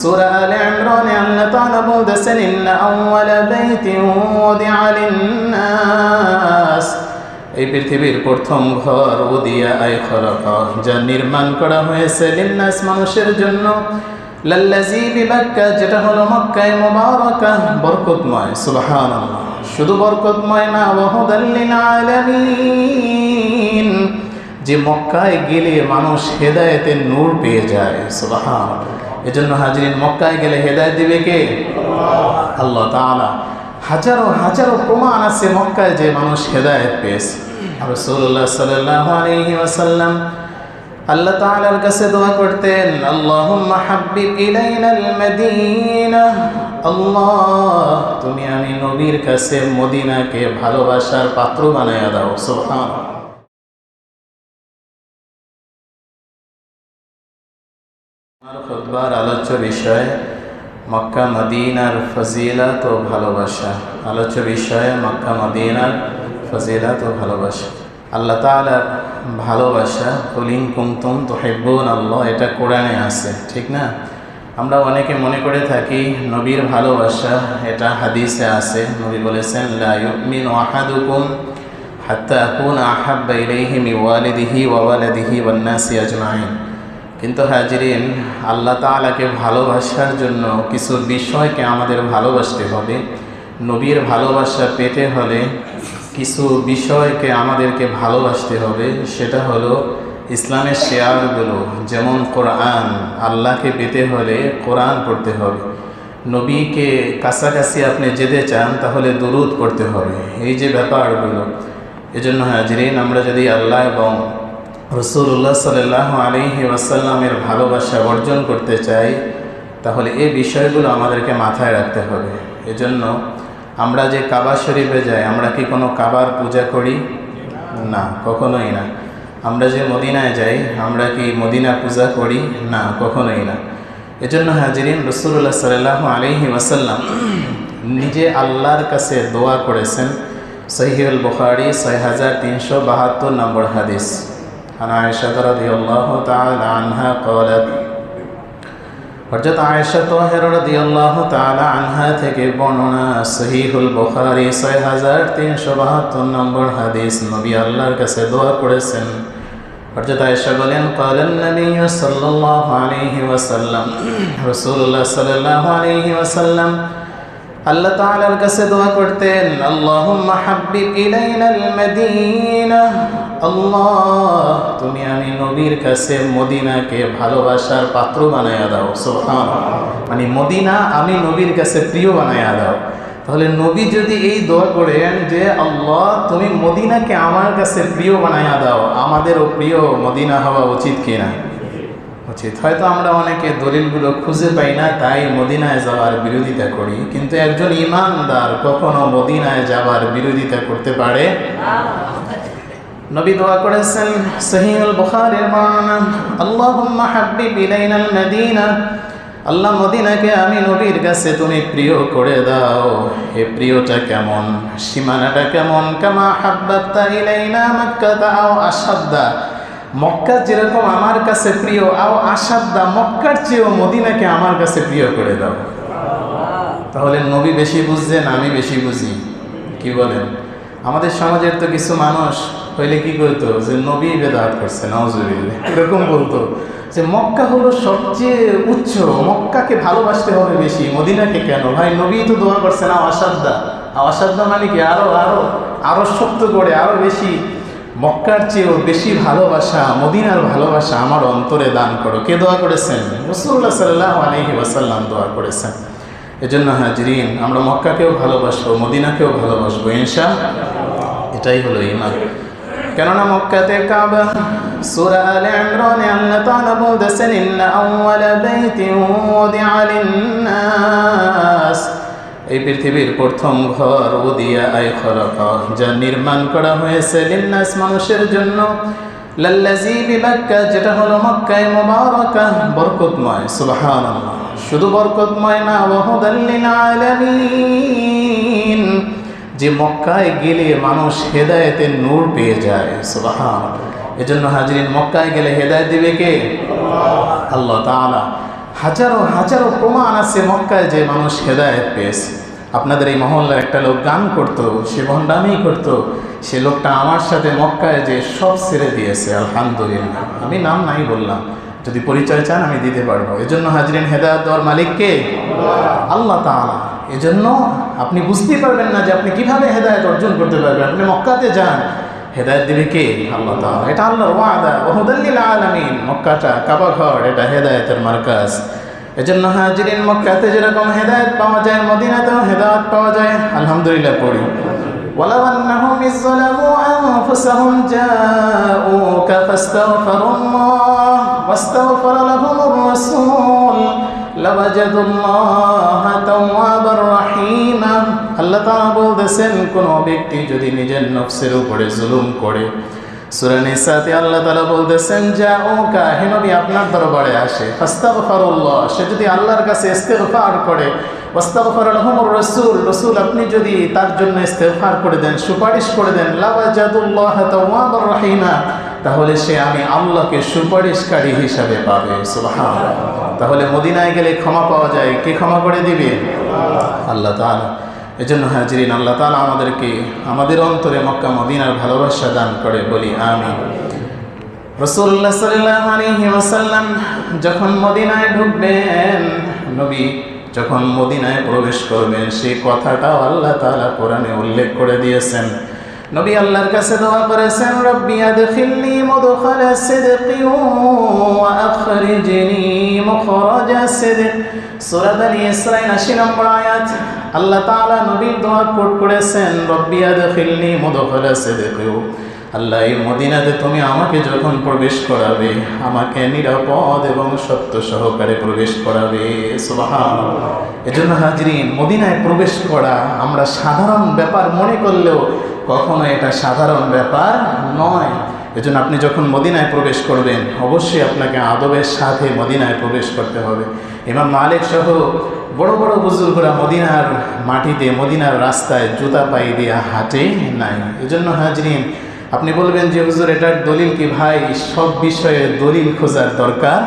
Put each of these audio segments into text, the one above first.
সূরা আলে ইমরানে আল্লাহ তাআলা বলতেছেন ইন্না আউওয়ালা বাইতিন ওয়াদিআ লিন-নাস, এই পৃথিবীর প্রথম ঘর উদিয়া আই খলাকা, যা নির্মাণ করা হয়েছে লিন-নাস মানুষের জন্য, লাল্লাযী বিমাক্কা, যেটা হলো মক্কায়ে মুবারাকা, বরকতময়। সুবহানাল্লাহ, শুধু বরকতময় না, ওয়া হুদাল লিল আলামিন, যে মক্কায় গেলে মানুষ হেদায়েতের নূর পেয়ে যায়। সুবহানাল্লাহ। এজন্য হাজরিন, মক্কায় গেলে হেদায়েত দিবে কে? আল্লাহ তাআলা। হাজারো হাজারো প্রমাণ আছে মক্কায় যে মানুষ হেদায়েত পেয়েছে। রাসূলুল্লাহ সাল্লাল্লাহু আলাইহি ওয়াসাল্লাম আল্লাহ তাআলার কাছে দোয়া করতেন, আল্লাহুম্মা হাব্বিব ইলাইনাল মদিনা, আল্লাহ তুমি আমি নবীর কাছে মদিনাকে ভালোবাসার পাত্র বানায়া দাও। সুবহানাল্লাহ। আমার খুতবার আলোচ্য বিষয় মক্কা মদিনার ফজিলত ও ভালোবাসা। আলোচ্য বিষয় মক্কা মদিনার ফজিলত ও ভালোবাসা। আল্লাহ তাআলার ভালোবাসা, কুল ইন কুনতুম তুহিব্বুনাল্লাহ, এটা কোরআনে আছে, ঠিক না? আমরা অনেকে মনে করে থাকি নবীর ভালোবাসা এটা হাদিসে আছে। নবী বলেছেন, লা ইউমিনু আহাদুকুম হাত্তা আকুনা আহাব্বা ইলাইহি মিন ওয়ালিদিহি ওয়া ওয়ালাদিহি ওয়ান নাসি আজমাইন। কিন্তু হাজরিন, আল্লাহ তাআলাকে ভালোবাসার জন্য কিছু বিষয়কে আমাদের ভালোবাসতে হবে। নবীর ভালোবাসা পেতে হলে কিছু বিষয়কে আমাদেরকে ভালোবাসতে হবে। সেটা হলো ইসলামের শেয়ারগুলো, যেমন কোরআন। আল্লাহকে পেতে হলে কোরআন পড়তে হবে। নবীকে কাছাকাছি আপনি যেতে চান তাহলে দুরূদ পড়তে হবে। এই যে ব্যাপারগুলো, এজন্য হাজরিন, আমরা যদি আল্লাহ এবং রাসূলুল্লাহ সাল্লাল্লাহু আলাইহি ওয়াসাল্লামের ভালোবাসা অর্জন করতে চাই তাহলে এই বিষয়গুলো আমাদেরকে মাথায় রাখতে হবে। এজন্য আমরা যে কাবা শরীফে যাই, আমরা কি কোনো কাবার পূজা করি? না, কখনোই না। আমরা যে মদিনায় যাই, আমরা কি মদিনা পূজা করি? না, কখনোই না। এজন্য হাজরিন, রাসূলুল্লাহ সাল্লাল্লাহু আলাইহি ওয়াসাল্লাম নিজে আল্লাহর কাছে দোয়া করেছেন। সহিহুল বুখারী 6372 নম্বর হাদিস। عن عائشة رضي الله تعالى عنها قالت, হযরত আয়েশা তাহেরা রাদিয়াল্লাহু তাআলা আনহা থেকে বর্ণনা, সহিহুল বুখারী 6372 নম্বর হাদিস। নবী আল্লাহর কাছে দোয়া করেছেন। হযরত আয়েশা বলেন, ক্বালান নবী সাল্লাল্লাহু আলাইহি ওয়াসাল্লাম, রাসূলুল্লাহ সাল্লাল্লাহু আলাইহি ওয়াসাল্লাম আল্লাহ তাআলার কাছে দোয়া করতেন, আল্লাহুম্মা হাব্বিব ইলাইনাল মদিনা, আল্লাহ তুমি আমি নবীর কাছে মদিনাকে ভালোবাসার পাত্র বানায়া দাও। সুবহানাল্লাহ, মানে মদিনা আমি নবীর কাছে প্রিয় বানায়া দাও। তাহলে নবী যদি এই দোয়া করেন যে আল্লাহ তুমি মদিনাকে আমার কাছে প্রিয় বানায়া দাও, আমাদেরও প্রিয় মদিনা হওয়া উচিত কিনা? উচিত। হয়তো আমরা অনেকে দলিলগুলো খুঁজে পাই না, তাই মদিনায় যাওয়ার বিরোধিতা করি। কিন্তু একজন ঈমানদার কখনো মদিনায় যাওয়ার বিরোধিতা করতে পারে না। নবী দোয়া করেছেন, সহিহুল বুখারীর বর্ণনা, আল্লাহুম্মা হাব্বিব ইলাইনাল মদিনা, আল্লাহ মদিনাকে আমি নবীর কাছে তুমি প্রিয় করে দাও। এই প্রিয়টা কেমন, সীমানাটা কেমন? কামা হাব্বাবতা ইলাইনা মক্কাতা আও আশাদ্দা, মক্কা যেরকম আমার কাছে প্রিয়, আও আশাদ্দা, মক্কার চেয়েও মদিনাকে আমার কাছে প্রিয় করে দাও। তাহলে নবী বেশি বুঝছেন, আমি বেশি বুঝি? কি বলেন? আমাদের সমাজের তো কিছু মানুষ হইলে কি করতো, যে নবী বেদাত করছে, নাউজুবিল্লাহ, এরকম বলতো যে মক্কা হলো সবচেয়ে উচ্চ, মক্কাকে ভালোবাসতে হবে বেশি, মদিনাকে কেন? ভাই, নবী তো দোয়া করছেন আও আশাদ্দা। আও আশাদ্দা মানে কি? আরো শক্ত করে, আরো বেশি, মক্কার চেয়েও বেশি ভালোবাসা, মদিনার ভালোবাসা আমার অন্তরে দান করো। কে দোয়া করেছেন? রাসূলুল্লাহ সাল্লাল্লাহু আলাইহি ওয়াসাল্লাম দোয়া করেছেন। এজন্য হাজরিন, আমরা মক্কাকেও ভালোবাসবো, মদিনাকেও ভালোবাসবো ইনশাআল্লাহ। এটাই হলো ঈমান। কেননা মক্কাতে কাবা। সূরা আলে ইমরানে আল্লাহ তাআলা বলতেছেন, ইন্না আউওয়ালা বাইতিন ওয়াদিআ লিন-নাস, এই পৃথিবীর প্রথম ঘর উদিয়া আই খলাকা, যা নির্মাণ করা হয়েছে লিন-নাস মানুষের জন্য, লাল্লাযী বিমাক্কা, যেটা হলো মক্কায়ে মুবারাকা, বরকতময়। সুবহানাল্লাহ, শুধু বরকতময় না, ওয়া হুদাল লিল আলামিন, যে মক্কায় গেলে মানুষ হেদায়েতের নূর পেয়ে যায়। সুবহানাল্লাহ। এজন্য হাজরিন, মক্কায় গেলে হেদায়েত দিবে কে? আল্লাহ তাআলা। হাজারো হাজারো প্রমাণ আছে মক্কায় যে মানুষ হেদায়েত পেয়েছে। আপনাদের এই মহল্লার একটা লোক গান করতো, সে ভণ্ডামি করতো, সে লোকটা আমার সাথে মক্কায় যে সব ছেড়ে দিয়েছে আলহামদুলিল্লাহ। আমি নাম নাই বললাম, যদি পরিচয় চান আমি দিতে পারবো। এজন্য হাজরিন, হেদায়েত দেওয়ার মালিক কে? আল্লাহ তাআলা। এজন্য আপনি বুঝতেই পারবেন না যে আপনি কিভাবে হেদায়েত অর্জন করতে পারবেন। আপনি মক্কাতে যান, হেদায়েত দিবে কে? আল্লাহ তাআলা। এটা আল্লাহর ওয়াদা, ওয়া হুদাল লিল আলামিন। মক্কাটা কাবা ঘর, এটা হেদায়েতের মার্কাজ। এজন্য হাজরিন, মক্কাতে যেরকম হেদায়েত পাওয়া যায়, মদিনাতেও হেদায়েত পাওয়া যায়। আলহামদুলিল্লাহ পড়ি। ওয়ালাউ আন্নাহুম ইযলামু আনফুসাহুম জাউকা ফাস্তাগফিরুল্লাহ ওয়াস্তাগফারা লাহুমুর রাসূল লাওয়াজাদুল্লাহা তাওয়াবার রাহিমা। আল্লাহ তাআলা বলতেছেন, কোন ব্যক্তি যদি নিজের নফসের উপরে জুলুম করে, সূরা নিসাতে আল্লাহ তাআলা বলতেছেন, জাউকা, হে নবী আপনার দরবারে আসে, ফাস্তাগফিরুল্লাহ, সে যদি আল্লাহর কাছে ইস্তিগফার করে, ওয়াস্তাগফারা লাহুমুর রাসূল, রাসূল আপনি যদি তার জন্য ইস্তিগফার করে দেন, সুপারিশ করে দেন, লাওয়াজাদুল্লাহা তাওয়াবার রাহিমা, তাহলে সে আমি আল্লাহকে সুপারিশকারী হিসাবে পাবে। সুবহানাল্লাহ। তাহলে মদিনায় গেলে ক্ষমা পাওয়া যায়, কে ক্ষমা করে দিবে? আল্লাহ তাআলা। এজন্য হাজরিন, আল্লাহ তাআলা আমাদেরকে আমাদের অন্তরে মক্কা মদিনার ভালোবাসা দান করে, বলি আমিন। রাসূলুল্লাহ সাল্লাল্লাহু আলাইহি ওয়াসাল্লাম যখন মদিনায় ঢুকবেন, নবী যখন মদিনায় প্রবেশ করবেন, সেই কথাটাও আল্লাহ তাআলা কোরআনে উল্লেখ করে দিয়েছেন। নবী আল্লাহর কাছে দোয়া করেছেন, রব্বি আদখিলনি মুদখালা সিদকিন ওয়া আখরিজনি মুখরাজা সিদক। সূরা বনী ইসরাঈল ৮০ নম্বর আয়াত। আল্লাহ তাআলা নবীর দোয়া কোট করেছেন, রব্বি আদখিলনি মুদখালা সিদকিন, আল্লাহ এই মদিনাতে তুমি আমাকে যখন প্রবেশ করাবে, আমাকে নিরাপদ এবং সত্য সহকারে প্রবেশ করাবে। সুবহানাল্লাহ। এজন্য হাজরিন, মদিনায় প্রবেশ করা আমরা সাধারণ ব্যাপার মনে করলেও কখনো এটা সাধারণ ব্যাপার নয়। এজন্য আপনি যখন মদিনায় প্রবেশ করবেন, অবশ্যই আপনাকে আদবের সাথে মদিনায় প্রবেশ করতে হবে। ইমাম মালিক সহ বড় বড় বুজুর্গরা মদিনার মাটিতে, মদিনার রাস্তায় জুতা পায়ে দিয়ে হাঁটে নাই। এজন্য হাজরিন, আপনি বলবেন যে হুজুর এটার দলিল কি? ভাই, সব বিষয়ে দলিল খোঁজার দরকার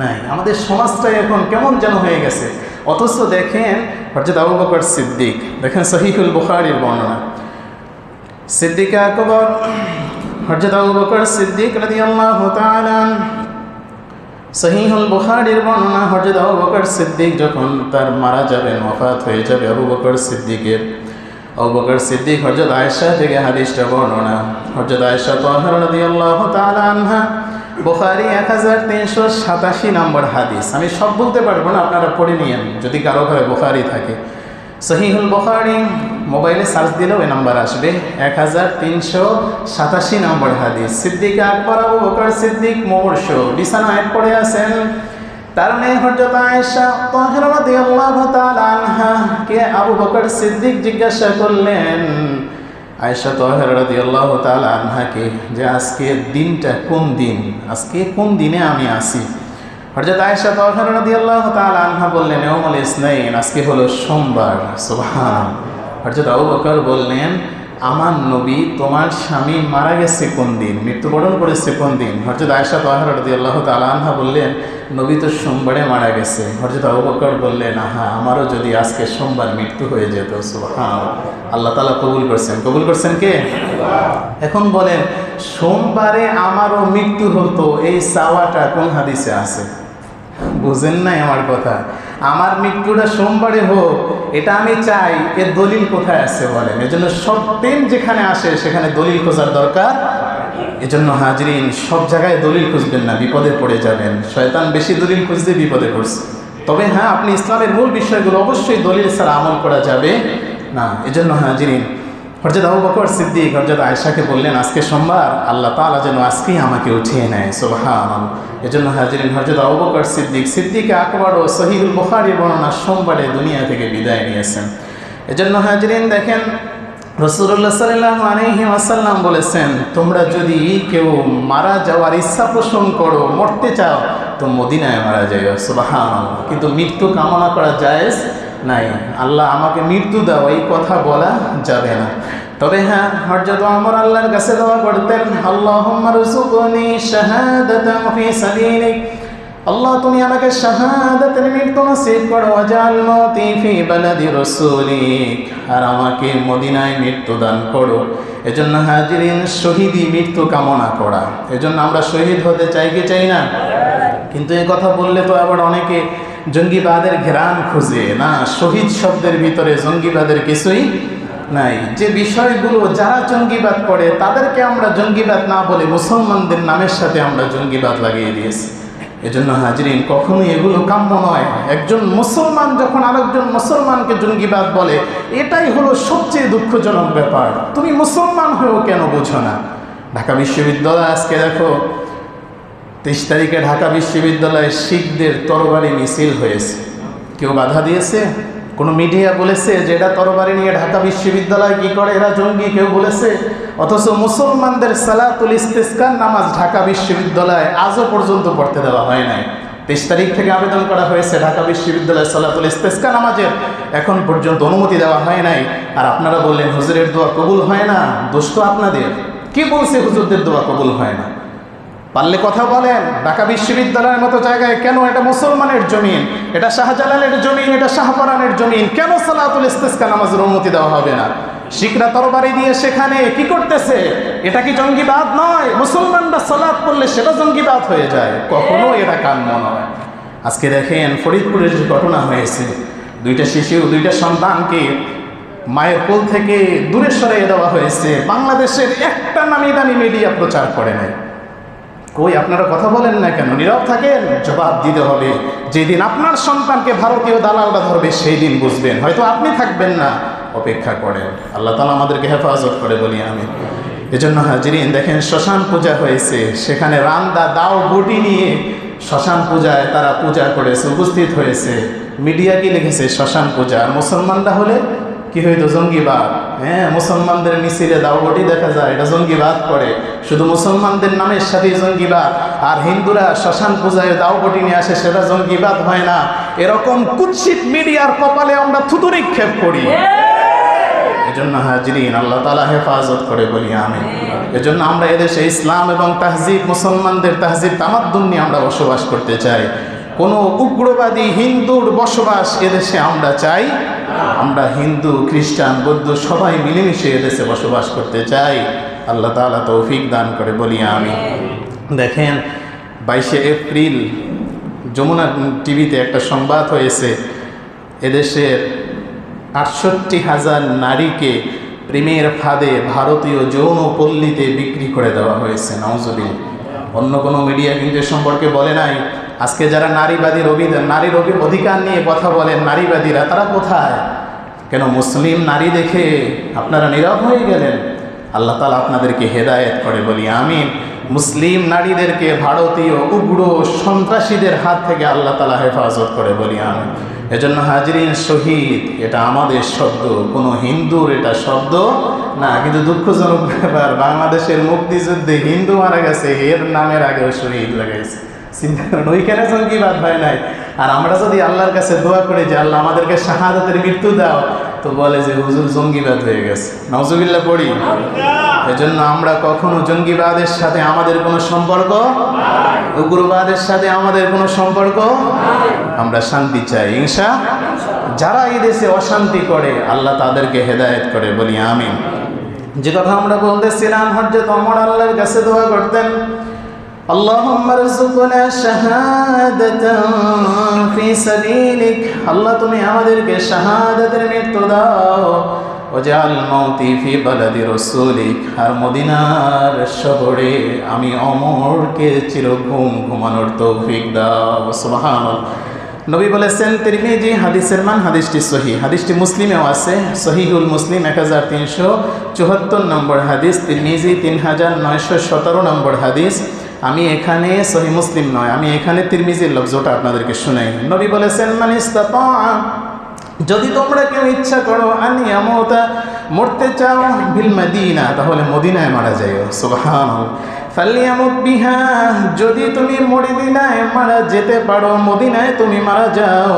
নাই। আমাদের সমাজটাই এখন কেমন যেন হয়ে গেছে। অথচ দেখেন হযরত আবু বকর সিদ্দিক, দেখেন সহিহুল বুখারীর বর্ণনা, সিদ্দিক আকবর হযরত আবু বকর সিদ্দিক রাদিয়াল্লাহু তাআলা, সহিহুল বুখারীর বর্ণনা, হযরত আবু বকর সিদ্দিক যখন তার মারা যাবেন, ওফাত হয়ে যাবে আবু বকর সিদ্দিকের, আবু বকর সিদ্দিক হযরত আয়েশা থেকে হাদিসটা বর্ণনা। হযরত আয়েশা তাহারা রাদিয়াল্লাহু তাআলা আনহা, বুখারী 1387 নম্বর হাদিস। আমি সব বলতে পারবো না, আপনারা পড়ে নিয়েন যদি কারো ঘরে বুখারী থাকে। সহিহুল বুখারী মোবাইলে সার্চ দিলেও এই নাম্বার আসবে, 1387 নম্বর হাদিস। সিদ্দিক আকবর আবু বকর সিদ্দিক মুমূর্ষ বিছানায় পড়ে আছেন। তার মেয়ে হযরত আয়েশা তাহারা রাদিয়াল্লাহু তাআলা আনহা কে আবু বকর সিদ্দিক জিজ্ঞাসা করলেন, আয়েশা তাহারা রাদিয়াল্লাহু তাআলা আনহাকে, যে আজকে দিনটা কোন দিন, আজকে কোন দিনে আমি আসি? হযরত আয়েশা তাহারা রাদিয়াল্লাহু তাআলা আনহা বললেন, ইয়াউমুল ইসনাইন, আজকে হলো সোমবার। সুবহানাল্লাহ। হযরত আবু বকর বললেন, আমার নবী তোমার স্বামী মারা গেছে কোন দিন, মৃত্যুবরণ করেছে কোন দিন? হযরত আয়েশা তাহারা রাদিয়াল্লাহু তাআলা আনহা বললেন, নবী তো সোমবারে মারা গেছে। হযরত আবু বকর বললেন, আহা, আমারও যদি আজকে সোমবার মৃত্যু হয়ে যেত। সুবহানাল্লাহ। আল্লাহ তাআলা কবুল করছেন। কবুল করছেন কে? এখন বলেন, সোমবারে আমারও মৃত্যু হতো, এই চাওয়াটা কোন হাদিসে আছে? বুঝেন নাই আমার কথা? আমার মৃত্যুটা সোমবারে হোক, এটা আমি চাই, এর দলিল কোথায় আছে বলেন? এজন্য সব প্রেম যেখানে আসে সেখানে দলিল খোঁজার দরকার। এজন্য হাজরিন, সব জায়গায় দলিল খুঁজবেন না, বিপদে পড়ে যাবেন। শয়তান বেশি দলিল খুঁজতে বিপদে পড়ছে। তবে হ্যাঁ, আপনি ইসলামের মূল বিষয়গুলো অবশ্যই দলিল ছাড়া আমল করা যাবে না। এজন্য হাজরিন, হযরত আবু বকর সিদ্দিক হযরত আয়েশাকে বললেন, আজকে সোমবার, আল্লাহ তাআলা যেন আজকেই আমাকে উঠিয়ে নেয়। সুবহানাল্লাহ। এজন্য হাজরিন, হযরত আবু বকর সিদ্দিক আকবর ও সহিহুল বুখারীর বর্ণনা, সোমবারে দুনিয়া থেকে বিদায় নিয়েছেন। এজন্য হাজরিন দেখেন, রাসূলুল্লাহ সাল্লাল্লাহু আলাইহি ওয়াসাল্লাম বলেছেন, তোমরা যদি কেউ মারা যাওয়ার ইচ্ছা পোষণ করো, মরতে চাও, তো মদিনায় মারা যাও। সুবহানাল্লাহ। কিন্তু মৃত্যু কামনা করা জায়েজ নাই। আল্লাহ আমাকে মৃত্যু দাও, এই কথা বলা যাবে না। তবে হ্যাঁ, হযরত ওমর আল্লাহর কাছে দোয়া করতেন, আল্লাহুম্মা রযুকনি শাহাদাতান ফি সাবিলিক, আল্লাহ তুমি আমাকে শাহাদাতের মৃত্যু নসিব করো, ওয়াজআল মৌতি ফি বালাদি রাসূলিক, আর আমাকে মদিনায় মৃত্যু দান করো। এজন্য হাজিরিন, শহীদি মৃত্যু কামনা করা, এজন্য আমরা শহীদ হতে চাই কি চাই না? কিন্তু এই কথা বললে তো আবার অনেকে জঙ্গিবাদের ঘেরান খুঁজে না। শহীদ শব্দের ভিতরে জঙ্গিবাদের কিছুই নাই। যে বিষয়গুলো যারা জঙ্গিবাদ করে তাদেরকে আমরা জঙ্গিবাদ না বলে মুসলমানদের নামের সাথে আমরা জঙ্গিবাদ লাগিয়ে দিয়েছি। এজন্য হাজরিন, কখনোই এগুলো কাম্য নয়। একজন মুসলমান যখন আরেকজন মুসলমানকে জঙ্গিবাদ বলে, এটাই হলো সবচেয়ে দুঃখজনক ব্যাপার। তুমি মুসলমান হয়েও কেন বোঝো না? ঢাকা বিশ্ববিদ্যালয় আজকে দেখো 23 তারিখে ঢাকা বিশ্ববিদ্যালয়ে শিখদের তরবারি মিছিল হয়েছে। কেউ বাধা দিয়েছে? কোনো মিডিয়া বলেছে যে এটা তরবারি নিয়ে ঢাকা বিশ্ববিদ্যালয় কি করে, এরা জঙ্গি? কেউ বলেছে? অথচ মুসলমানদের সালাতুল ইস্তিসকার নামাজ ঢাকা বিশ্ববিদ্যালয়ে আজও পর্যন্ত পড়তে দেওয়া হয় নাই। 23 তারিখ থেকে আবেদন করা হয়েছে ঢাকা বিশ্ববিদ্যালয়ে সালাতুল ইস্তিসকার নামাজের, এখন পর্যন্ত অনুমতি দেওয়া হয় নাই। আর আপনারা বললেন হুজুরের দোয়া কবুল হয় না। দোষ তো আপনাদের। কে বলছে হুজুরদের দোয়া কবুল হয় না? পারলে কথা বলেন। ঢাকা বিশ্ববিদ্যালয়ের মতো জায়গায় কেন? এটা মুসলমানের জমিন, এটা শাহজালালের জমিন, এটা শাহপরানের জমিন, কেন সালাতুল ইস্তিসকা নামাজের অনুমতি দেওয়া হবে না? শিখরা তরবারি দিয়ে সেখানে কি করতেছে? এটা কি জঙ্গিবাদ নয়? মুসলমানরা সালাত পড়লে সেটা জঙ্গিবাদ হয়ে যায়? কখনো এটা কাম্য নয়। আজকে দেখেন ফরিদপুরের যে ঘটনা হয়েছে, 2টা শিশু, 2টা সন্তানকে মায়ের কোল থেকে দূরে সরিয়ে দেওয়া হয়েছে। বাংলাদেশের একটা নামি দামি মিডিয়া প্রচার করে নাই। কই আপনারা কথা বলেন না কেন? নীরব থাকেন? জবাব দিতে হবে। যেদিন আপনার সন্তানকে ভারতীয় দালালরা ধরবে সেই দিন বুঝবেন। হয়তো আপনি থাকবেন না, অপেক্ষা করেন। আল্লাহ তাআলা আমাদেরকে হেফাজত করে বলি আমি। এজন্য হাজিরিন, দেখেন শ্মশান পূজা হয়েছে, সেখানে রান্দা দাও বটি নিয়ে শ্মশান পূজায় তারা পূজা করেছে, উপস্থিত হয়েছে। মিডিয়া কি লিখেছে? শ্মশান পূজা। আর মুসলমানরা হলে কি হইতো? জঙ্গিবাদ। হ্যাঁ, মুসলমানদের মিছিলে দাওবটি দেখা যায়, এটা জঙ্গিবাদ করে। শুধু মুসলমানদের নামের সাথে জঙ্গিবাদ। আর হিন্দুরা শ্মশান পূজায় দাওবটি নিয়ে আসে, সেটা জঙ্গিবাদ হয় না। এরকম কুৎসিত মিডিয়ার কপালে আমরা থুতু নিক্ষেপ করি। এজন্য হাজরিন, আল্লাহ তাআলা হেফাজত করে বলি আমিন। এজন্য আমরা এদেশে ইসলাম এবং তাহজিব, মুসলমানদের তাহজিব তামাদ্দুন নিয়ে আমরা বসবাস করতে চাই। কোনো উগ্রবাদী হিন্দুর বসবাস এদেশে আমরা চাই? আমরা হিন্দু, খ্রিস্টান, বৌদ্ধ সবাই মিলেমিশে এদেশে বসবাস করতে চাই। আল্লাহ তাআলা তৌফিক দান করে বলি আমিন। দেখেন 22শে এপ্রিল যমুনা টিভিতে একটা সংবাদ হয়েছে, এদেশের 68,000 নারীকে প্রেমের ফাঁদে ভারতীয় যৌন পল্লীতে বিক্রি করে দেওয়া হয়েছে। নাউজুবিল্লাহ। অন্য কোনো মিডিয়া কিন্তু এ সম্পর্কে বলে নাই। আজকে যারা নারীর অধিকার নিয়ে কথা বলেন, নারীবাদীরা, তারা কোথায়? কেন মুসলিম নারী দেখে আপনারা নীরব হয়ে গেলেন? আল্লাহ তাআলা আপনাদেরকে হেদায়েত করে বলি আমিন। মুসলিম নারীদেরকে ভারতীয় উগ্র সন্ত্রাসীদের হাত থেকে আল্লাহ তাআলা হেফাজত করে বলি আমিন। এজন্য হাজরিন, শহীদ এটা আমাদের শব্দ, কোনো হিন্দুর এটা শব্দ না। কিন্তু দুঃখজনক ব্যাপার, বাংলাদেশের মুক্তিযুদ্ধে হিন্দু মারা গেছে, এর নামের আগেও শহীদ লাগাইছে। চিন্তা করেন, ওইখানে জঙ্গিবাদ হয় নাই। আর আমরা যদি আল্লাহর কাছে দোয়া করি যে আল্লাহ আমাদেরকে শাহাদাতের মৃত্যু দাও, তো বলে যে হুজুর জঙ্গিবাদ হয়ে গেছে। নাউজুবিল্লাহ পড়ি। এজন্য আমরা কখনো জঙ্গিবাদের সাথে আমাদের কোনো সম্পর্ক, উগ্রবাদের সাথে আমাদের কোনো সম্পর্ক। আমরা শান্তি চাই ইনশাআল্লাহ। যারা এই দেশে অশান্তি করে আল্লাহ তাদেরকে হেদায়েত করে বলি আমিন। যে কথা আমরা বলতেছিলাম, হযরত ওমর আল্লাহর কাছে দোয়া করতেন, আল্লাহুম্মা রযুকনা শাহাদাতান ফি সাবিলিক, আল্লাহ তুমি আমাদেরকে শাহাদাতের মৃত্যু দাও। ওয়াজআল মাউতি ফি বালাদি রাসূলিক, আর মদিনার শহরে আমি ওমরকে চিরঘুম ঘুমানোর তৌফিক দাও। সুবহানাল্লাহ। নবী বলেছেন, তিরমিজি হাদিসের মান, হাদিসটি সহিহ। হাদিসটি মুসলিমেও আছে, সহিহুল মুসলিম 1374 নম্বর হাদিস, তিরমিজি 3917 নম্বর হাদিস। আমি এখানে সহিহ মুসলিম নয়, আমি এখানে তিরমিজির লফজটা আপনাদেরকে শুনাই। নবী বলেছেন, মান ইসতাতা, যদি তোমরা কেউ ইচ্ছা করো, আনিয়ামুতা, মরতে চাও, বিল মদিনা, তাহলে মদিনায় মারা যাও। সুবহানাল্লাহ। ফালিয়ামুত বিহা, যদি তুমি মদিনায় মারা যেতে পারো, মদিনায় তুমি মারা যাও।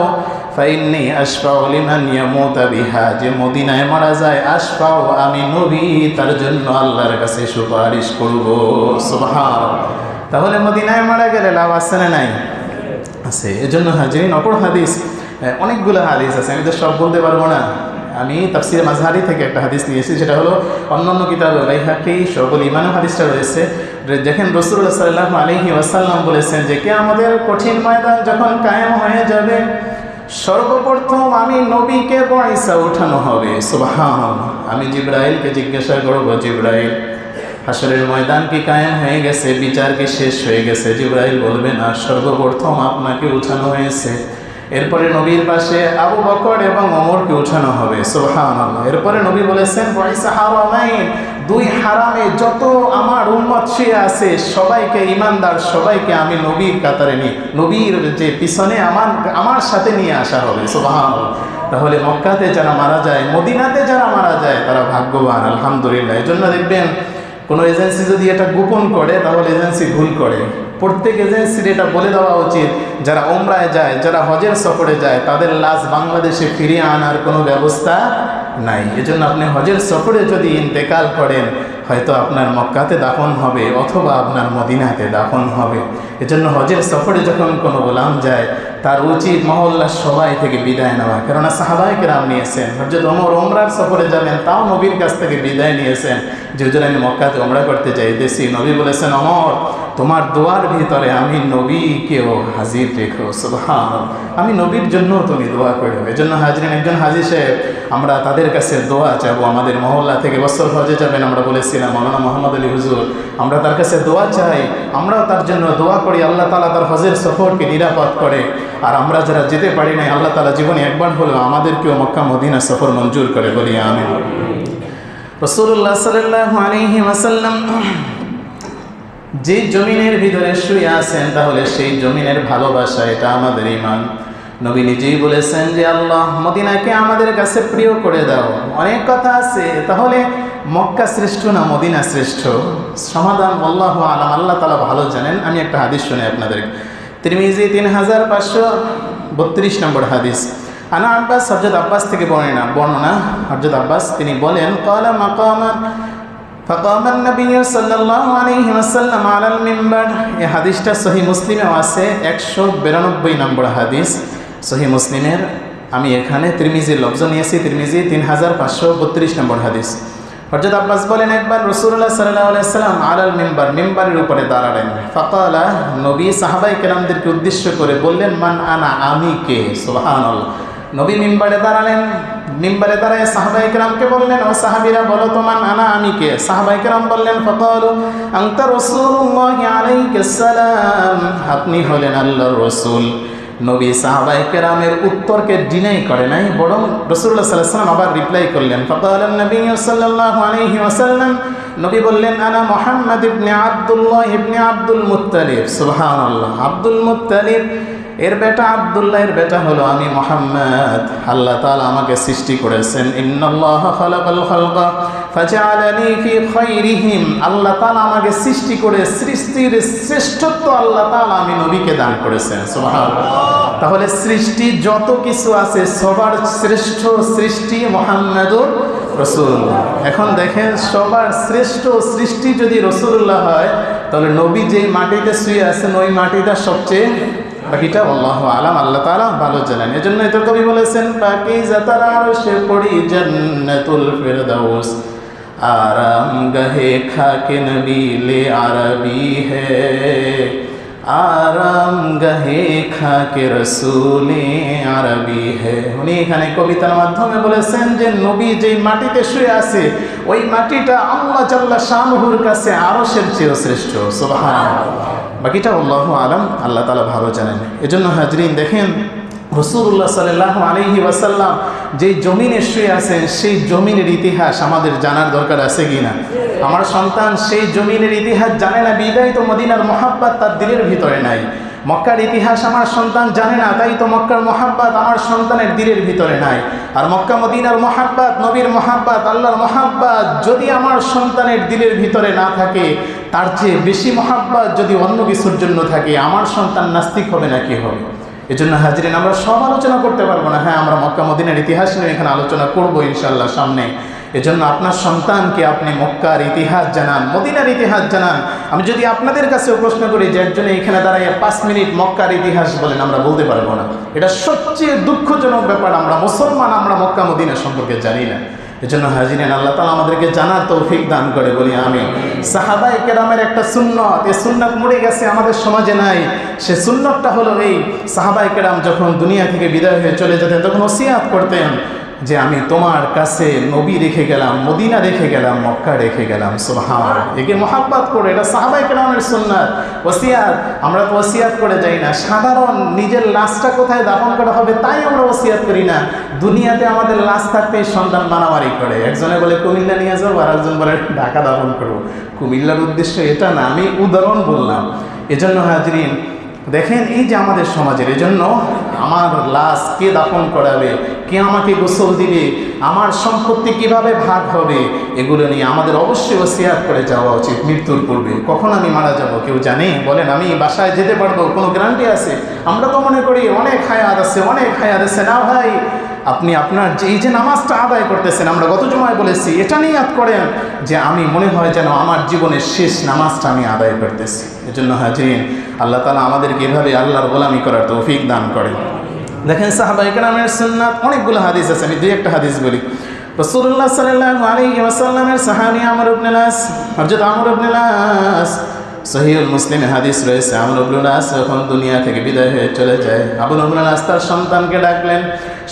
ফাইন্নি আশফাউ লিমান ইয়ামুতা বিহা, যে মদিনায় মারা যায়, আশফাউ, আমি নবী তার জন্য আল্লাহর কাছে সুপারিশ করব। সুবহানাল্লাহ। তাহলে মদিনায় মারা গেলে লাভ আছে না নাই? আছে। এজন্য হাজিরিন অপর হাদিস, অনেকগুলো হাদিস আছে, আমি তো সব বলতে পারবো না। আমি তাফসিরে মাযহারি থেকে একটা হাদিস নিয়েছি, সেটা হলো অন্যান্য কিতাবে বাইহাকি শুআবুল ঈমানের হাদিসটা রয়েছে। দেখেন রাসূলুল্লাহ সাল্লাল্লাহু আলাইহি ওয়াসাল্লাম বলেছেন যে কিয়ামতের কঠিন ময়দান যখন কায়েম হয়ে যাবে, সর্বপ্রথম আমি নবীকে বয়সা উঠানো হবে। সুবহানাল্লাহ। আমি জিবরাইলকে জিজ্ঞাসা করব, জিবরাইল হাসরের ময়দান কি কায়েম হয়ে গেছে, বিচার কি শেষ হয়ে গেছে? জিবরাইল বলবে না, সর্বপ্রথম আপনাকে উঠানো হয়েছে। এরপরে নবীর পাশে আবু বকর এবং ওমরকে উঠানো হবে। সুবহানাল্লাহ। এরপরে নবী বলেছেন বয়সা হারামাইন, দুই হারামে যত আমার উম্মত শুয়ে আছে সবাইকে, ঈমানদার সবাইকে আমি নবীর কাতারে নিয়ে, নবীর যে পিছনে আমার সাথে নিয়ে আসা হবে। সুবহানাল্লাহ। তাহলে মক্কাতে যারা মারা যায়, মদিনাতে যারা মারা যায় তারা ভাগ্যবান, আলহামদুলিল্লাহ। এই জন্য দেখবেন কোনো এজেন্সি যদি এটা গোপন করে তাহলে এজেন্সি ভুল করে। প্রত্যেক এজেন্সির এটা বলে দেওয়া উচিত, যারা ওমরায় যায়, যারা হজের সফরে যায়, তাদের লাশ বাংলাদেশে ফিরিয়ে আনার কোনো ব্যবস্থা নাই। এজন্য আপনি হজের সফরে যদি ইন্তেকাল করেন, হয়তো আপনার মক্কাতে দাফন হবে অথবা আপনার মদিনাতে দাফন হবে। এজন্য হজের সফরে যখন কোনো গোলাম যায়, তার উচিত মহল্লার সবাই থেকে বিদায় নেওয়া। কেননা সাহাবায়ে কেরাম নিয়েছেন। হযরত ওমর ওমরার সফরে যাবেন, তাও নবীর কাছ থেকে বিদায় নিয়েছেন যে হুজুর আমি মক্কাতে ওমরা করতে চাইতেছি। নবী বলেছেন, ওমর তোমার দোয়ার ভিতরে আমি নবীকেও হাজির রেখো। সুবহানাল্লাহ। আমি নবীর জন্য তুমি দোয়া করো। এজন্য হাজরিন, একজন হাজী সাহেব, আমরা তাদের কাছে দোয়া চাবো। আমাদের মহল্লা থেকে বছর হজে যাবেন, আমরা বলেছিলাম মাওলানা মোহাম্মদ আলী হুজুর, আমরা তার কাছে দোয়া চাই, আমরাও তার জন্য দোয়া করি আল্লাহ তাআলা তার হজের সফরকে নিরাপদ করে। আর আমরা যারা যেতে পারি নাই, আল্লাহ তাআলা জীবনে একবার হলেও আমাদেরকেও মক্কা মদিনা সফর মঞ্জুর করে, বলি আমিন। রাসূলুল্লাহ সাল্লাল্লাহু আলাইহি ওয়াসাল্লাম যে জমিনের ভিতরে শুয়ে আছেন, তাহলে সেই জমিনের ভালোবাসা, এটা আমাদের ঈমান। নবী নিজেই বলেছেন যে আল্লাহ মদিনাকে আমাদের কাছে প্রিয় করে দাও। অনেক কথা আছে, তাহলে মক্কা শ্রেষ্ঠ না মদিনা শ্রেষ্ঠ? সমাধান আল্লাহু আলাম, আল্লাহ তাআলা ভালো জানেন। আমি একটা হাদিস শুনে আপনাদের, তিরমিজি 3532 নম্বর হাদিস। আনা আব্বাস, হযরত আব্বাস থেকে বর্ণনা। হযরত আব্বাস তিনি বলেন, ক্বালা মাকামান ফাকামা নবী সাল্লাল্লাহু আলাইহি ওয়াসাল্লাম আলাল মিম্বার। এই হাদিসটা সহিহ মুসলিমেও আছে, 192 নম্বর হাদিস সহিহ মুসলিমের। আমি এখানে তিরমিজির লফজ নিয়েছি, তিরমিজি 3532 নম্বর হাদিস। হযরত আব্বাস বলেন, একবার রাসূলুল্লাহ সাল্লাল্লাহু আলাইহি ওয়াসাল্লাম আলাল মিম্বার, মিম্বারের উপরে দাঁড়ালেন। ফাকালা, নবী সাহাবায়ে কেরামদেরকে উদ্দেশ্য করে বললেন, মান আনা, আমি কে? সুবহানাল্লাহ। নবী মিম্বারে দাঁড়ালেন, মিম্বারে দাঁড়ায় সাহাবায়ে কেরামকে বললেন, ও সাহাবীরা বলো তো, মান আনা, আমি কে? সাহাবায়ে কেরাম বললেন, ফাকালু আনতা রাসূলুল্লাহি আলাইহিস সালাম, আপনি হলেন আল্লাহর রাসূল। নবী সাহাবায়ে কেরামের উত্তরকে ডিনাই করে নাই, বরং রাসূলুল্লাহ সাল্লাল্লাহু আলাইহি ওয়াসাল্লাম আবার রিপ্লাই করলেন। ফাকালান নবী সাল্লাল্লাহু আলাইহি ওয়াসাল্লাম, নবী বললেন, আনা মুহাম্মদ ইবনে আব্দুল্লাহ ইবনে আব্দুল মুত্তালিব। সুবহানাল্লাহ। আব্দুল মুত্তালিব এর বেটা, আব্দুল্লাহ এর বেটা হলো আমি মুহাম্মদ। আল্লাহ তাআলা আমাকে সৃষ্টি করেছেন। ইন্নাল্লাহা খালাকাল খালকা ফাজআলানি ফি খায়রিহিম। আল্লাহ তাআলা আমাকে সৃষ্টি করে সৃষ্টির শ্রেষ্ঠত্ব আল্লাহ তাআলা আমি নবীকে দান করেছেন। সুবহানাল্লাহ। তাহলে সৃষ্টি যত কিছু আছে সবার শ্রেষ্ঠ সৃষ্টি মুহাম্মদুর রাসূলুল্লাহ। এখন দেখেন, সবার শ্রেষ্ঠ সৃষ্টি যদি রাসূলুল্লাহ হয়, তাহলে নবী যেই মাটিতে শুয়ে আছেন ওই মাটিটা সবচেয়ে, বাকিটা আল্লাহু আলাম, আল্লাহ তাআলা ভালো জানেন। এজন্য তো কবি বলেছেন, পাকিজাতার আরশে পড়ি জান্নাতুল ফিরদাউস, আরাম গাহে খাকে নবী লে আরবি হে, আরাম গাহে খাকে রসুলে আরবি হে। উনি এখানে কবিতার মাধ্যমে বলেছেন যে নবী যেই মাটিতে শুয়ে আছে ওই মাটিটা আল্লাহ জাল্লা শানুহুর কাছে আরশের চেয়েও শ্রেষ্ঠ। সুবহানাল্লাহ। বাকিটা আল্লাহু আলাম, আল্লাহ তাআলা ভালো জানেন। এজন্য হাজরিন দেখেন, রাসূলুল্লাহ সাল্লাল্লাহু আলাইহি ওয়াসাল্লাম যেই জমিনে শুয়ে আছেন সেই জমিনের ইতিহাস আমাদের জানার দরকার আছে কিনা? আমার সন্তান সেই জমিনের ইতিহাস জানে না, বিদায় তো মদিনার মহাব্বত তার দিলের ভিতরে নাই। মক্কার ইতিহাস আমার সন্তান জানে না, তাই তো মক্কার মহাব্বত আমার সন্তানের দিলের ভিতরে নাই। আর মক্কা মদিনার মহাব্বত, নবীর মহাব্বত, আল্লাহর মহাব্বত যদি আমার সন্তানের দিলের ভিতরে না থাকে, তার চেয়ে বেশি মহাব্বত যদি অন্য কিছুর জন্য থাকে, আমার সন্তান নাস্তিক হবে না কি হবে? এজন্য হাজরিন, আমরা সব আলোচনা করতে পারবো না। হ্যাঁ, আমরা মক্কা মদিনার ইতিহাস নিয়ে এখানে আলোচনা করবো ইনশাআল্লাহ সামনে, এজন্য আপনার সন্তানকে আপনি মক্কার ইতিহাস জানান, মদিনার ইতিহাস জানান। আমি যদি আপনাদের কাছেও প্রশ্ন করি যে একজনে এখানে দাঁড়াইয়া 5 মিনিট মক্কার ইতিহাস বলেন, আমরা বলতে পারবো না। এটা সবচেয়ে দুঃখজনক ব্যাপার, আমরা মুসলমান, আমরা মক্কা মদিনা সম্পর্কে জানি না। এজন্য হাজিরিন, আল্লাহ তাআলা আমাদেরকে জানার তৌফিক দান করে, বলি আমিন। সাহাবায়ে কেরামের একটা সুন্নত, এই সুন্নত মরে গেছে, আমাদের সমাজে নাই। সে সুন্নতটা হলো এই, সাহাবায়ে কেরাম যখন দুনিয়া থেকে বিদায় হয়ে চলে যেতেন তখন ওসিয়াত করতেন যে আমি তোমার কাছে নবী রেখে গেলাম, মদিনা রেখে গেলাম, মক্কা রেখে গেলাম। সুবহানাল্লাহ, একে মহাব্বত করে, এটা সাহাবায়ে কেরামের সুন্নাত। ওসিয়াত, আমরা তো ওসিয়াত করে যাই না, সাধারণ নিজের লাশটা কোথায় দাফন করা হবে তাই আমরা ওসিয়াত করি না। দুনিয়াতে আমাদের লাশ থাকতে সন্তান মারামারি করে, একজনে বলে কুমিল্লা নিয়ে যাবো, আর একজন বলে ঢাকা দাফন করবো। কুমিল্লার উদ্দেশ্য এটা না, আমি উদাহরণ বললাম। এজন্য হাজরিন দেখেন, এই যে আমাদের সমাজের, এজন্য আমার লাশ কে দাফন করাবে, কে আমাকে গোসল দিবে, আমার সম্পত্তি কিভাবে ভাগ হবে, এগুলো নিয়ে আমাদের অবশ্যই ওসিয়াত করে যাওয়া উচিত। মৃত্যুর পূর্বে কখন আমি মারা যাব কেউ জানে? বলেন, আমি বাসায় যেতে পারবো, কোনো গ্যারান্টি আছে? আমরা তো মনে করি অনেক হায়াত আছে, অনেক হায়াত আছে। না ভাই, আপনি আপনার যে এই যে নামাজটা আদায় করতেছেন, আমরা গত জুমায় বলেছি, এটা নিয়াত করেন যে আমি মনে হয় যেন আমার জীবনের শেষ নামাজটা আমি আদায় করতেছি। এজন্য হাজিরিন, আল্লাহ তাআলা আমাদেরকে এভাবে আল্লাহর গোলামি করার তৌফিক দান করেন। দেখেন, সাহাবায়ে কেরামের সুন্নাত অনেকগুলো হাদিস আছে, আমি দুই একটা হাদিস বলি। রাসূলুল্লাহ সাল্লাল্লাহু আলাইহি ওয়াসাল্লামের সাহাবী আমর ইবনে আস, হযরত আমর ইবনে আস, সহিহুল মুসলিমে হাদিস রয়েছে, আমর ইবনে আস যখন দুনিয়া থেকে বিদায় হয়ে চলে যায়, আবু ইবনে আস তার সন্তানকে ডাকলেন,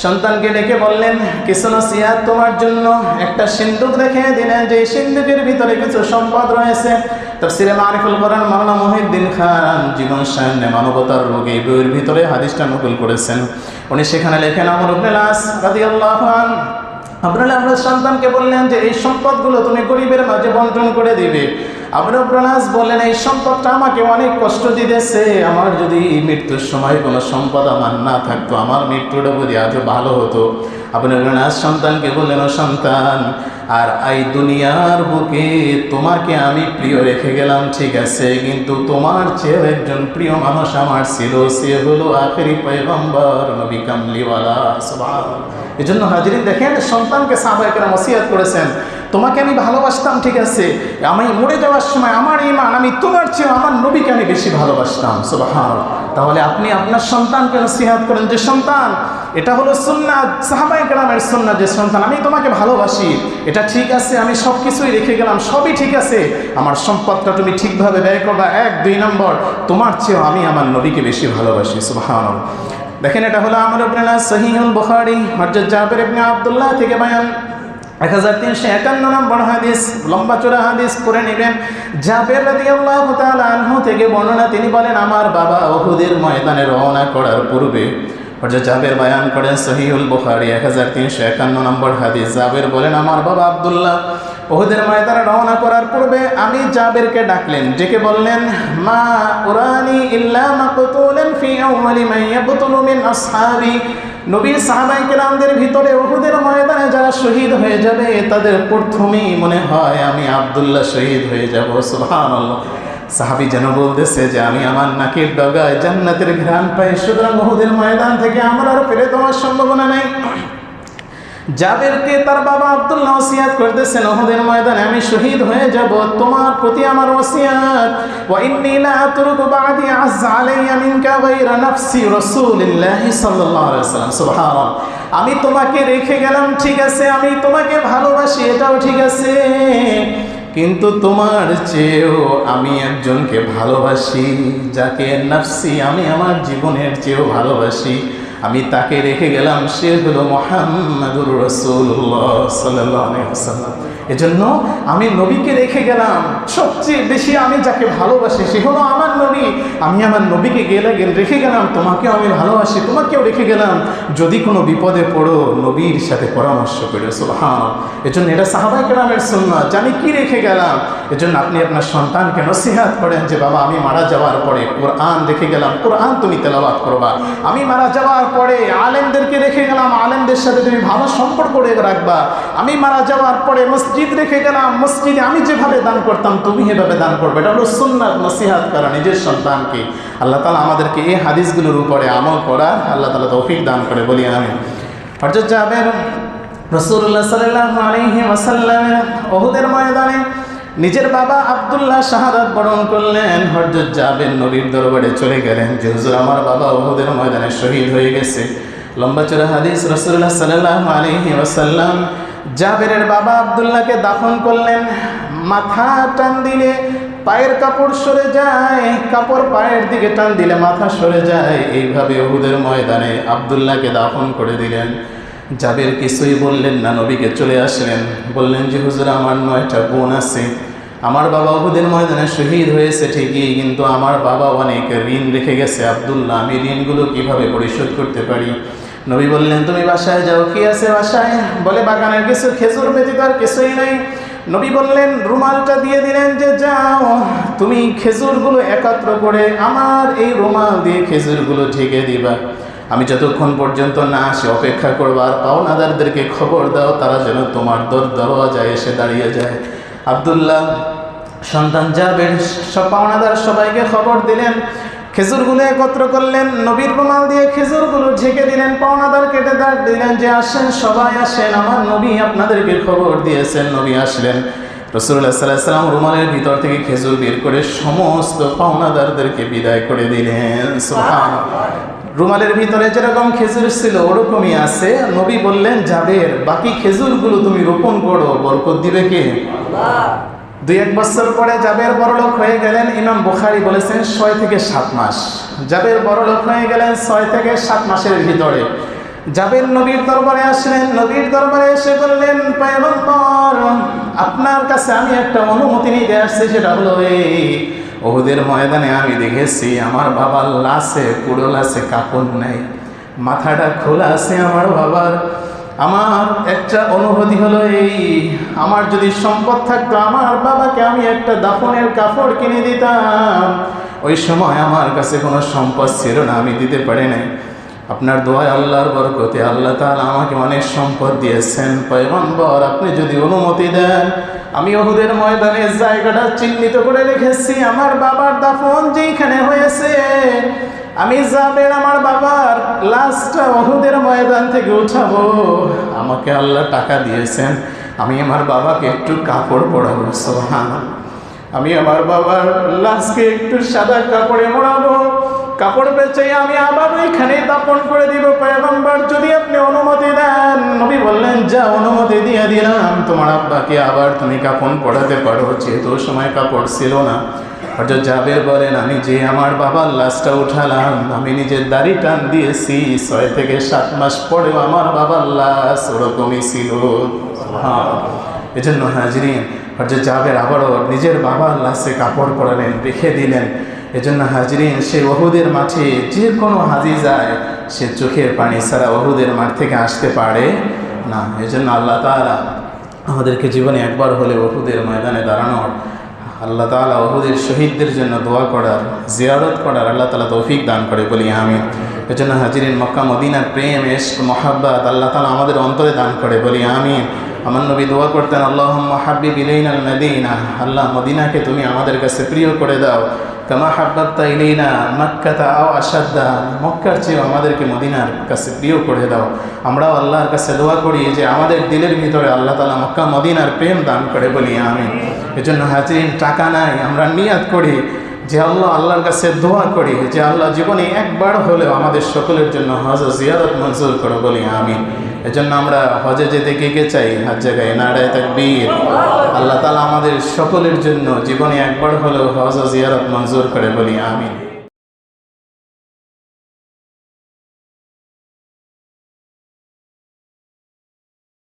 সন্তানকে ডেকে বললেন, কিছু নসিহত তোমার জন্য। একটা সিন্দুক দেখিয়ে দিলেন যে এই সিন্দুকের ভিতরে কিছু সম্পদ রয়েছে। তাফসীরে মারিফুল কোরআন মাওলানা মুহিউদ্দিন খান জীবন সায়নে মানবতার রোগ এই বইয়ের ভিতরে হাদিসটা নকল করেছেন। উনি সেখানে লেখেন, আমর ইবনে আস রাদিয়াল্লাহু আনহু আপনারা আপনার সন্তানকে বললেন যে এই সম্পদগুলো তুমি গরিবের মাঝে বন্টন করে দিবে। আবু আস বললেন, এই সম্পদটা আমাকে অনেক কষ্ট দিতেছে, আমার যদি মৃত্যুর সময় কোনো সম্পদ আমার না থাকতো, আমার মৃত্যুটা যদি আজও ভালো হতো। আবু আস সন্তানকে বললেন, ও সন্তান, আর এই দুনিয়ার বুকে তোমাকে আমি প্রিয় রেখে গেলাম, ঠিক আছে, কিন্তু তোমার চেয়েও একজন প্রিয় মানুষ আমার ছিল, সে হলো আখেরি পয়গম্বর নবী কামলিওয়ালা। সুবহানাল্লাহ। এজন্য হাজিরিন দেখেন, সন্তানকে সাহাবায়ে কেরাম ওসিয়াত করেছেন, তোমাকে আমি ভালোবাসতাম, ঠিক আছে, আমি মরে যাওয়ার সময় আমার ঈমান, আমি তোমার চেয়ে আমার নবীকে আমি বেশি ভালোবাসতাম। সুবহানাল্লাহ। তাহলে আপনি আপনার সন্তানকে নসিহত করেন যে সন্তান, এটা হলো সুন্নাত, সাহাবায়ে কেরামের সুন্নাত, যে সন্তান আমি তোমাকে ভালোবাসি, এটা ঠিক আছে, আমি সব কিছুই রেখে গেলাম, সবই ঠিক আছে, আমার সম্পদটা তুমি ঠিকভাবে ব্যয় করবা। 1, 2 নম্বর, তোমার চেয়েও আমি আমার নবীকে বেশি ভালোবাসি। সুবহানাল্লাহ। দেখেন, এটা হলো আমর ইবনে আস, সহিহুল বুখারী, হযরত জাবের ইবনে আব্দুল্লাহ থেকে বয়ান, 1351 নম্বর হাদিস, লম্বা চড়া হাদিস করে নেবেন। জাবের রাদিয়াল্লাহু তাআলা আনহু থেকে বর্ণনা, তিনি বলেন, আমার বাবা উহুদের ময়দানে রওনা করার পূর্বে, হযরত জাবের বয়ান করেন সহিহুল বুখারী 1351 নম্বর হাদিস। জাবের বলেন, আমার বাবা আব্দুল্লাহ উহুদের ময়দানে রওনা করার পূর্বে আমি জাবেরকে ডাকলেন, ডেকে বললেন, মা উরানি ইল্লা মাকতুলান ফি আউয়ালি মান ইয়াবতুলু মিন আসহাবি, নবীর সাহাবায়ে কেরামদের ভিতরে উহুদের ময়দানে যারা শহীদ হয়ে যাবে তাদের প্রথমেই মনে হয় আমি আব্দুল্লাহ শহীদ হয়ে যাব। সুবহানাল্লাহ। সাহাবী যেন বলতেছে যে আমি আমার নাকের ডগায় জান্নাতের ঘ্রাণ পাই, সুতরাং উহুদের ময়দান থেকে আমার আর ফিরে যাওয়ার সম্ভাবনা নেই। জাবেরকে তার বাবা আব্দুল্লাহ ওসিয়াত করতেছেন, উহুদের ময়দানে আমি শহীদ হয়ে যাব, তোমার প্রতি আমার ওসিয়াত, ওয়া ইন্নী লা আতরুকু বা'দি আযযা আলাইয়া মিনকা গায়রা নাফসি রাসূলিল্লাহি সাল্লাল্লাহু আলাইহি ওয়াসাল্লাম। সুবহানাল্লাহ। আমি তোমাকে রেখে গেলাম, ঠিক আছে, আমি তোমাকে ভালোবাসি, এটাও ঠিক আছে, কিন্তু তোমার চেয়েও আমি একজনকে ভালোবাসি, যাকে নাফসি, আমি আমার জীবনের চেয়েও ভালোবাসি, আমি তাকে রেখে গেলাম, সে হলো মুহাম্মাদুর রাসূলুল্লাহ সাল্লাল্লাহু আলাইহি ওয়াসাল্লাম। এজন্য আমি নবীকে রেখে গেলাম, সবচেয়ে বেশি আমি যাকে ভালোবাসি সে হলো আমার নবী, আমি আমার নবীকে রেখে গেলাম, তোমাকেও আমি ভালোবাসি, তোমাকেও রেখে গেলাম, যদি কোনো বিপদে পড়ো নবীর সাথে পরামর্শ করো। সুবহানাল্লাহ। এজন্য এটা সাহাবায়ে কেরামের সুন্নাত, জানি কি রেখে গেলাম। এজন্য আপনি আপনার সন্তানকে নসিহত করেন যে বাবা, আমি মারা যাওয়ার পরে কোরআন রেখে গেলাম, কোরআন তুমি তেলাওয়াত করবা। আমি মারা যাওয়ার পরে আলেমদেরকে রেখে গেলাম, আলেমদের সাথে তুমি ভালো সম্পর্ক রাখবা। আমি মারা যাওয়ার পরে মসজিদ রেখে গেলাম, মসজিদে আমি যেভাবে দান করতাম তুমি এভাবে দান করবে। এটা হলো সুন্নাত, নসিহত করা নিজের সন্তানকে। আল্লাহ তাআলা আমাদেরকে এই হাদিসগুলোর উপরে আমল করার আল্লাহ তাআলা তৌফিক দান করে, বলি আমিন। হযরত জাবের রাসূলুল্লাহ সাল্লাল্লাহু আলাইহি ওয়াসাল্লাম উহুদের ময়দানে নিজের বাবা আব্দুল্লাহ শাহাদাত বরণ করলেন। হযরত জাবের নবীর দরবারে চলে গেলেন যে হুজুর আমার বাবা উহুদের ময়দানে শহীদ হয়ে গেছে। লম্বা চড়া হাদিস, রাসূলুল্লাহ সাল্লাল্লাহু আলাইহি ওয়াসাল্লাম জাবেরের বাবা আব্দুল্লাহকে দাফন করলেন। মাথা টান দিলে পায়ের কাপড় সরে যায়, কাপড় পায়ের দিকে টান দিলে মাথা সরে যায়। এইভাবে উহুদের ময়দানে আব্দুল্লাহকে দাফন করে দিলেন। জাবের কিছুই বললেন না, নবীকে চলে আসলেন, বললেন যে হুজুর আমার 9টা বোন আছে, আমার বাবা উহুদের ময়দানে শহীদ হয়েছে ঠিকই, কিন্তু আমার বাবা অনেক ঋণ রেখে গেছে আব্দুল্লাহ, আমি ঋণগুলো কিভাবে পরিশোধ করতে পারি? নবী বললেন তুমি বাসায় যাও। কি আছে বাসায়? বলে বাগানের কিছু খেজুর ব্যতীত আর কিছুই নাই। নবী বললেন, রুমালটা দিয়ে দিলেন যে যাও তুমি খেজুরগুলো একত্র করে আমার এই রুমাল দিয়ে খেজুরগুলো ঢেকে দিবা, আমি যতক্ষণ পর্যন্ত না আসি অপেক্ষা করবো, আর পাওনাদারদেরকে খবর দাও তারা যেন তোমার দরওয়াজায় এসে দাঁড়িয়ে যায়। আব্দুল্লাহ সন্তান জাবের সব পাওনাদার সবাইকে খবর দিলেন, খেজুরগুলো একত্র করলেন, নবীর রুমাল দিয়ে খেজুরগুলো ঢেকে দিলেন, পাওনাদার কেটে ডাক দিলেন যে আসেন সবাই আসেন, আমার নবী আপনাদেরকে খবর দিয়েছেন। নবী আসলেন, রাসূলুল্লাহ সাল্লাল্লাহু আলাইহি ওয়াসাল্লাম রুমালের ভিতর থেকে খেজুর বের করে সমস্ত পাওনাদারদেরকে বিদায় করে দিলেন। সুবহানাল্লাহ। রুমালের ভিতরে যেরকম খেজুর ছিল ওরকমই আছে। নবী বললেন জাবের বাকি খেজুরগুলো তুমি রোপণ করো, বরকত দিবে কে? আল্লাহ। 2-1 বছর পরে জাবের বড়লোক হয়ে গেলেন। ইমাম বুখারী বলেছেন 6 থেকে 7 মাস। জাবের বড়লোক হয়ে গেলেন 6 থেকে 7 মাসের ভিতরে। জাবের নবীর দরবারে আসলেন, নবীর দরবারে এসে বললেন পয়গম্বর আপনার কাছে আমি একটা অনুমতি নিতে আসছি, সেটা হলো এই উহুদের ময়দানে আমি দেখেছি আমার বাবার লাশে, পুরো লাশে কাপড় নেই, মাথাটা খোলা আছে আমার বাবার। আমার একটা অনুভূতি হলো এই, আমার যদি সম্পদ থাকতো আমার বাবাকে আমি একটা দাফনের কাপড় কিনে দিতাম। ওই সময় আমার কাছে কোনো সম্পদ ছিল না, আমি দিতে পারি নাই। আপনার দোয়ায় আল্লাহর বরকতে আল্লাহ তাআলা আমাকে অনেক সম্পদ দিয়েছেন। পয়গম্বর আপনি যদি অনুমতি দেন আমি উহুদের ময়দানের জায়গাটা চিহ্নিত করে রেখেছি, আমার বাবার দাফন যেখানে হয়েছে আমি জাবের আমার বাবার লাশটা উহুদের ময়দান থেকে উঠাবো। আমাকে আল্লাহ টাকা দিয়েছেন, আমি আমার বাবাকে একটু কাপড় পরাবো। সুবহানাল্লাহ। আমি আমার বাবার লাশকে একটু সাদা কাপড়ে মোড়াবো, কাপড় বেচে আমি আবার ওইখানে দাফন করে দিব। পয়গম্বর যদি আপনি অনুমতি দেন। নবী বললেন যা অনুমতি দিয়ে দিলাম, তোমার আব্বাকে আবার তুমি কাফন পড়াতে পারো, যেহেতু সময় কাপড় ছিল না। হযরত জাবের বলেন আমি যে আমার বাবার লাশটা উঠালাম আমি নিজের দাড়ি টান দিয়েছি, 6 থেকে 7 মাস পরেও আমার বাবার লাশ ওরকমই ছিল। এজন্য হাজরিন হযরত জাবের আবারও নিজের বাবার লাশে কাপড় পরালেন, রেখে দিলেন। এজন্য হাজরিন সে উহুদের মাঠে যে কোনো হাজি যায় সে চোখের পানি ছাড়া উহুদের মাঠ থেকে আসতে পারে না। এজন্য আল্লাহ তাআলা আমাদেরকে জীবনে একবার হলে উহুদের ময়দানে দাঁড়ানোর, আল্লাহ তাআলা উহুদের শহীদদের জন্য দোয়া করার, জিয়ারত করার আল্লাহ তাআলা তৌফিক দান করে বলি আমিন। এজন্য হাজরিন মক্কা মদিনার প্রেম, ইশক, মহব্বত আল্লাহ তাআলা আমাদের অন্তরে দান করে বলি আমিন। আমার নবী দোয়া করতেন আল্লাহুম্মা হাব্বিব ইলাইনাল মদিনা, আল্লাহ মদিনাকে তুমি আমাদের কাছে প্রিয় করে দাও। কামা হাব্বাবতা ইলাইনা মক্কাতা আও আশাদ্দা, মক্কার চেয়ে আমাদেরকে মদিনার কাছে প্রিয় করে দাও। আমরাও আল্লাহর কাছে দোয়া করি যে আমাদের দিলের ভিতরে আল্লাহ তাআলা মক্কা মদিনার প্রেম দান করে বলি আমিন। এজন্য হাজরিন টাকা নাই, আমরা নিয়াত করি যে আল্লাহর কাছে দোয়া করি যে আল্লাহ জীবনে একবার হলেও আমাদের সকলের জন্য হজ ও জিয়ারত মঞ্জুর করো বলি আমিন। এজন্য আমরা হজে যেতে কে চাই? হাত জায়গায় নারায়ে তাকবীর। আল্লাহ তাআলা আমাদের সকলের জন্য জীবনে একবার হলেও হজ ও জিয়ারত মঞ্জুর করে বলি আমিন।